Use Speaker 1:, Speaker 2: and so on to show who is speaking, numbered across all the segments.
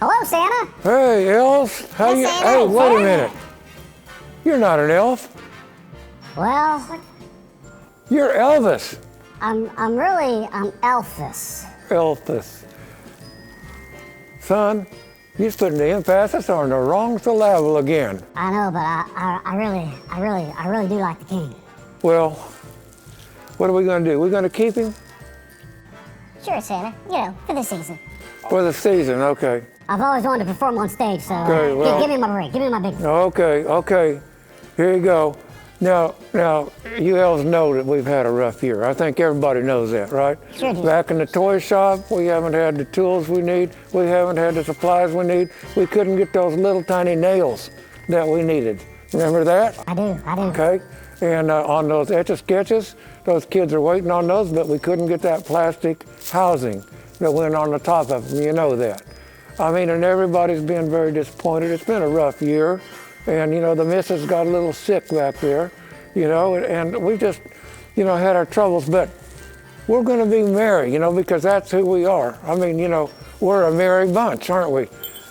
Speaker 1: Hello, Santa.
Speaker 2: Hey, elf. How you?
Speaker 1: Santa,
Speaker 2: Hey, wait a
Speaker 1: Santa.
Speaker 2: minute. You're not an elf.
Speaker 1: Well,
Speaker 2: You're Elvis.
Speaker 1: I'm Elfus.
Speaker 2: Elfus. Son, you're putting the emphasis on the wrong syllable again.
Speaker 1: I know, but I really do like the king.
Speaker 2: Well, what are we going to do? We're going to keep him
Speaker 1: Sure, Santa. You know, for the season.
Speaker 2: for the season. Okay.
Speaker 1: I've always wanted to perform on stage, so
Speaker 2: Okay, well-
Speaker 1: give me my break. Give me my big break.
Speaker 2: Okay. Here you go. Now, you elves know that we've had a rough year. I think everybody knows that, right?
Speaker 1: Sure do.
Speaker 2: Back in the toy shop, we haven't had the tools we need. We haven't had the supplies we need. We couldn't get those little tiny nails that we needed. Remember that?
Speaker 1: I do.
Speaker 2: Okay. And on those Etch-a-Sketches, those kids are waiting on those, but we couldn't get that plastic housing that went on the top of them. You know that. I mean, and everybody's been very disappointed. It's been a rough year. And, you know, the missus got a little sick back there, you know, and we just, you know, had our troubles. But we're going to be merry, you know, because that's who we are. I mean, you know, we're a merry bunch, aren't we?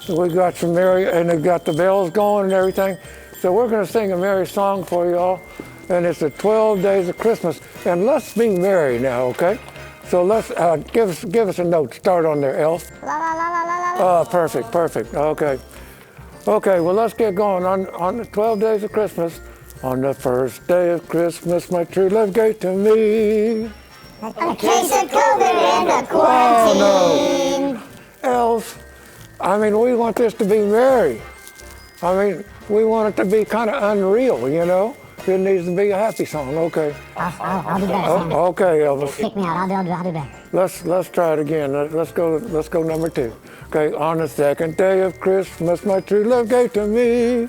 Speaker 2: We got some merry, and they got the bells going and everything. So we're going to sing a merry song for y'all. And it's the 12 days of Christmas. And let's be merry now, okay? So let's, give us a note. Start on there, Elf.
Speaker 1: La la la la la la.
Speaker 2: Oh, perfect. Okay, well, let's get going. On the 12 days of Christmas, on the first day of Christmas, my true love gave to me.
Speaker 1: A case of COVID and a quarantine.
Speaker 2: Oh, no. Elf, I mean, we want this to be merry. I mean, we want it to be kind of unreal, you know? It needs to be a happy song, okay.
Speaker 1: I'll do better, Santa.
Speaker 2: Okay, Elvis.
Speaker 1: Pick me out. I'll do better.
Speaker 2: Let's try it again. Let's go number 2. Okay, on the second day of Christmas, my true love gave to me.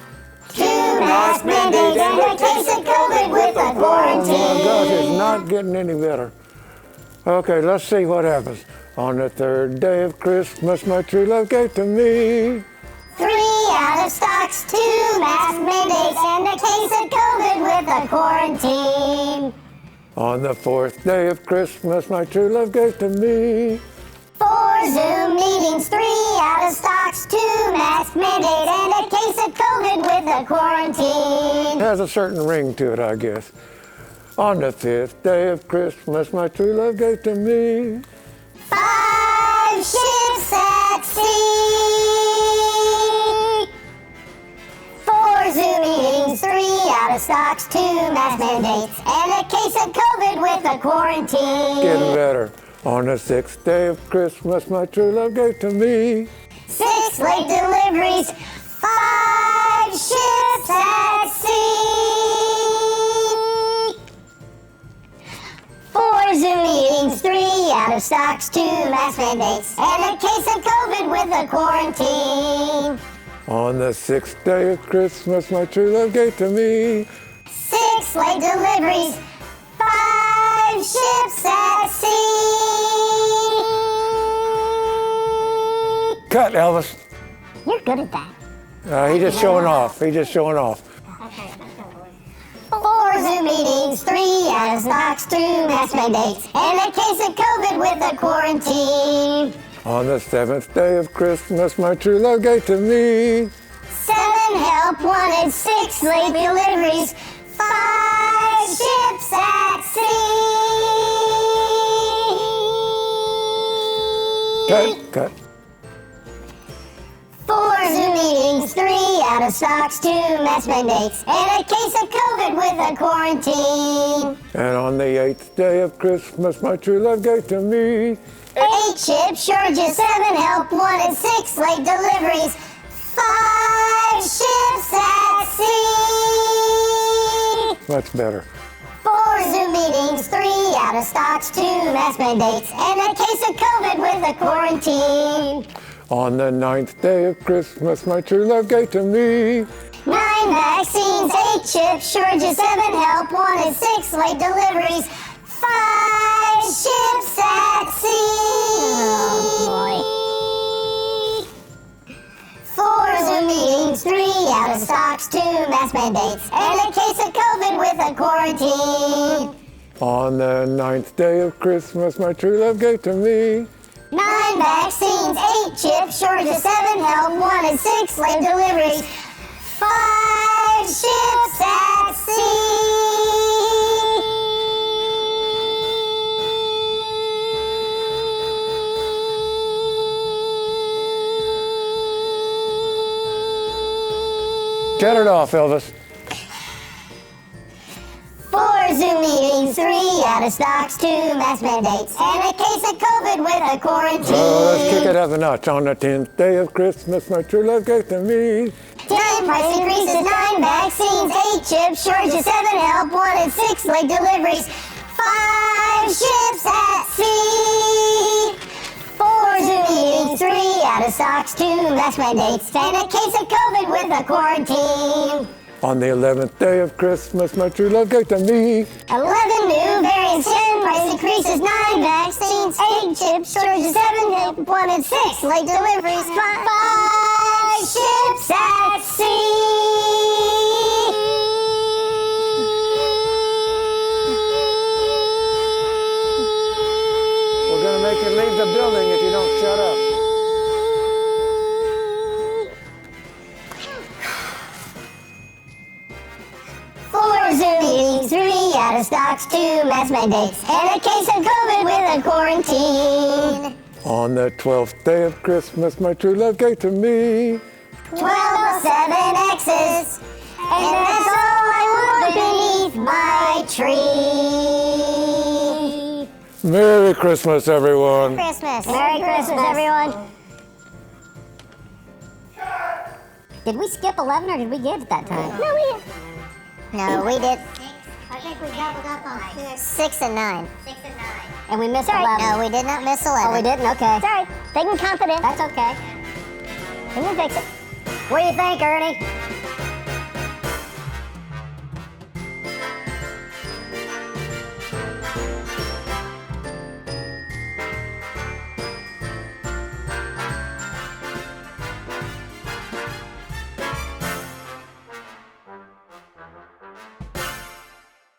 Speaker 1: 2 mask mandates and a case of COVID with a
Speaker 2: Oh
Speaker 1: quarantine.
Speaker 2: my gosh, it's not getting any better. Okay, let's see what happens. On the third day of Christmas, my true love gave to me.
Speaker 1: 3 out of stocks, 2 mask mandates, and a case of COVID with a quarantine.
Speaker 2: On the fourth day of Christmas, my true love gave to me.
Speaker 1: 4 Zoom meetings, 3 out of stocks, 2 mask mandate, and a case of COVID with a quarantine.
Speaker 2: It has a certain ring to it, I guess. On the fifth day of Christmas, my true love gave to me.
Speaker 1: 5 ships at sea. 4 Zoom meetings, 3 out of stocks, 2 mask mandates, and a case of COVID with a quarantine.
Speaker 2: Getting better. On the sixth day of Christmas, my true love gave to me.
Speaker 1: 6 late deliveries, 5 ships at sea. 4 Zoom meetings, 3 out of stocks, 2 mask mandates, and a case of COVID with a quarantine.
Speaker 2: On the sixth day of Christmas, my true love gave to me.
Speaker 1: 6 late deliveries, 5 ships at sea.
Speaker 2: Cut, Elvis.
Speaker 1: You're good at that.
Speaker 2: He's just showing off.
Speaker 1: 4 Zoom meetings, 3 out of stocks, 2 mask mandates, and a case of COVID with a quarantine.
Speaker 2: On the seventh day of Christmas, my true love gave to me.
Speaker 1: 7 help wanted, 6 late deliveries, 5 ships at sea.
Speaker 2: Cut.
Speaker 1: 4 Zoom meetings, 3 out of stocks, 2 mask mandates, and a case of COVID with a quarantine.
Speaker 2: And on the eighth day of Christmas, my true love gave to me.
Speaker 1: 8 chip shortages, 7 help wanted, 6 late deliveries, 5 ships at sea.
Speaker 2: Much better.
Speaker 1: 4 Zoom meetings, 3 out of stocks, 2 mask mandates, and a case of COVID with a quarantine.
Speaker 2: On the ninth day of Christmas, my true love gave to me.
Speaker 1: 9 vaccines, 8 chip shortages, 7 help wanted, 6 late deliveries, 5 ships at sea. Oh, boy. 4 Zoom meetings, 3 out of stocks, 2 mask mandates, and a case of COVID with a quarantine.
Speaker 2: On the ninth day of Christmas, my true love gave to me.
Speaker 1: 9 vaccines, 8 chips, shortage of 7 help wanted, 6 late deliveries, 5 ships at sea.
Speaker 2: Get it off, Elvis.
Speaker 1: 4 Zoom meetings, 3 out of stocks, 2 mask mandates, and a case of COVID with a quarantine.
Speaker 2: Oh, let's kick it up a notch. On the 10th day of Christmas, my true love gave to me.
Speaker 1: 10 price increases, 9 vaccines, 8 chips, shortage of 7 help wanted, 6 late deliveries, 5 ships at sea. 4 Zoom meetings, 3 out of stocks, 2 mask mandates, and a case of COVID with a quarantine.
Speaker 2: On the 11th day of Christmas, my true love gave to me.
Speaker 1: 11 new variants, 10 price increases, 9 vaccines, 8 chips, shortage of 7 help wanted, 6 late deliveries, 5 ships at sea.
Speaker 2: We're gonna make you leave the building if you don't shut up.
Speaker 1: Zoom meetings, 3 out of stocks, 2 mask mandates, and a case of COVID with a quarantine.
Speaker 2: On the 12th day of Christmas, my true love gave to me.
Speaker 1: 1207 X's, and that's all I want beneath my tree.
Speaker 2: Merry Christmas, everyone.
Speaker 1: Christmas. Merry Christmas, everyone. Did we skip 11 or did we get it that time? No, we did.
Speaker 3: I think we doubled up on
Speaker 1: 6 and 9.
Speaker 3: 6 and 9.
Speaker 1: And we missed 11. No, we did not miss 11. Oh, we didn't? Okay. It's all right. They can count it in. That's okay. We can fix it. What do you think, Ernie?